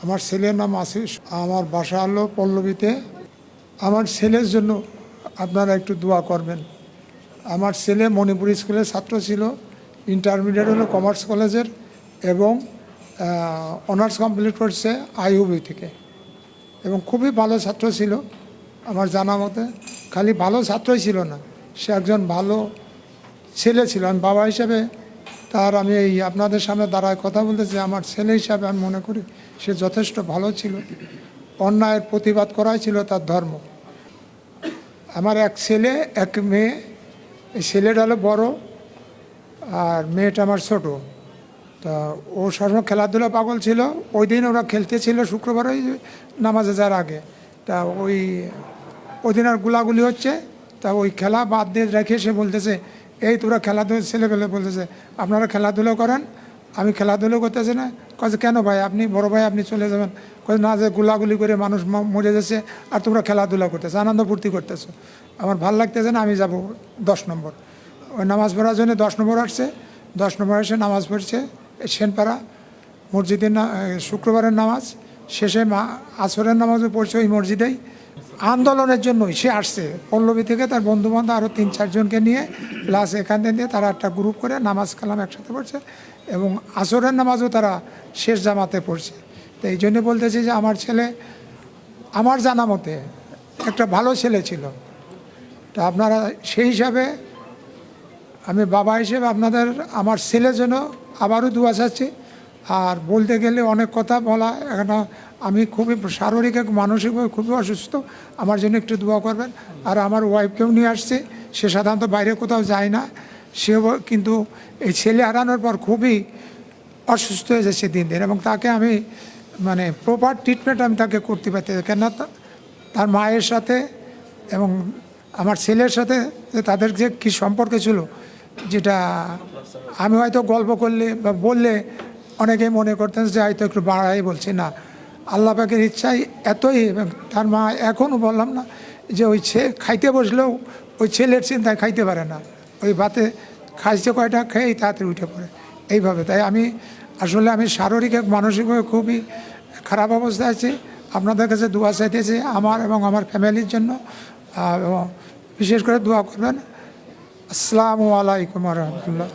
আমার ছেলের নাম আশিস। আমার বাসা হলো পল্লবীতে। আমার ছেলের জন্য আপনারা একটু দোয়া করবেন। আমার ছেলে মণিপুর স্কুলের ছাত্র ছিল, ইন্টারমিডিয়েট হলো কমার্স কলেজের এবং অনার্স কমপ্লিট করছে আইইউবি থেকে এবং খুবই ভালো ছাত্র ছিল আমার জানা মতে। খালি ভালো ছাত্রই ছিল না, সে একজন ভালো ছেলে ছিল। আমি বাবা হিসেবে তার আমি এই আপনাদের সামনে দাঁড়ায় কথা বলতেছি, আমার ছেলে হিসাবে আমি মনে করি সে যথেষ্ট ভালো ছিল। অন্যায়ের প্রতিবাদ করাই ছিল তার ধর্ম। আমার এক ছেলে এক মেয়ে। এই ছেলেটা হলো বড় আর মেয়েটা আমার ছোটো। তা ও সবসময় খেলাধুলা পাগল ছিল। ওই দিন ওরা খেলতেছিল শুক্রবার ওই নামাজে যাওয়ার আগে। তা ওই দিন আর গুলাগুলি হচ্ছে। তা ওই খেলা বাদ দিয়ে রেখে সে বলতেছে, এই তোরা খেলাধুলা, ছেলেপেলে বলতেছে আপনারা খেলাধুলো করেন, আমি খেলাধুলো করতেছি না। কাজে কেন ভাই, আপনি বড় ভাই আপনি চলে যাবেন। কাজে না, যে গুলাগুলি করে মানুষ মরে যাচ্ছে আর তোমরা খেলাধুলা করতেছো, আনন্দ ফুর্তি করতেছো, আমার ভাল লাগতেছে না, আমি যাব 10 নম্বর। ওই নামাজ পড়ার জন্য 10 নম্বর আসছে। 10 নম্বর এসে নামাজ পড়ছে সেনপাড়া মসজিদের শুক্রবারের নামাজ শেষে আসরের নামাজও পড়ছে ওই মসজিদেই। আন্দোলনের জন্যই সে আসছে পল্লবী থেকে, তার বন্ধুবান্ধব আরও 3-4 জনকে নিয়ে, প্লাস এখান থেকে তারা একটা গ্রুপ করে নামাজ কালাম একসাথে পড়ছে এবং আসরের নামাজও তারা শেষ জামাতে পড়ছে। তো এই জন্যে বলতেছি যে আমার ছেলে আমার জানা মতে একটা ভালো ছেলে ছিল। তো আপনারা সেই হিসাবে আমি বাবা হিসেবে আপনাদের আমার ছেলের জন্য আবারও দোয়া চাচ্ছি। আর বলতে গেলে অনেক কথা বলা, এখন আমি খুবই শারীরিক মানসিকভাবে খুবই অসুস্থ, আমার জন্য একটু দোয়া করবেন। আর আমার ওয়াইফকেও নিয়ে আসছে, সে সাধারণত বাইরে কোথাও যায় না, সেও কিন্তু এই ছেলে হারানোর পর খুবই অসুস্থ হয়ে যাচ্ছে দিন দিন, এবং তাকে আমি মানে প্রপার ট্রিটমেন্ট আমি তাকে করতে পারতে, কেন তার মায়ের সাথে এবং আমার ছেলের সাথে তাদের যে কী সম্পর্ক ছিল, যেটা আমি হয়তো গল্প করলে বা বললে অনেকেই মনে করতেন যে হয়তো একটু বাড়াই বলছি। না, আল্লাহ পাকের ইচ্ছাই এতই। এবং তার মা এখনও বললাম না যে ওই খাইতে বসলেও ওই ছেলের চিন্তায় খাইতে পারে না, ওই ভাতে খাইতে কয়টা খেয়েই তাড়াতাড়ি উঠে পড়ে এইভাবে। তাই আমি আসলে আমি শারীরিক এক মানসিকভাবে খুবই খারাপ অবস্থায় আছি। আপনাদের কাছে দোয়া চাইতেছি আমার এবং আমার ফ্যামিলির জন্য, এবং বিশেষ করে দোয়া করবেন। আসসালামু আলাইকুম রহমতুল্লাহ।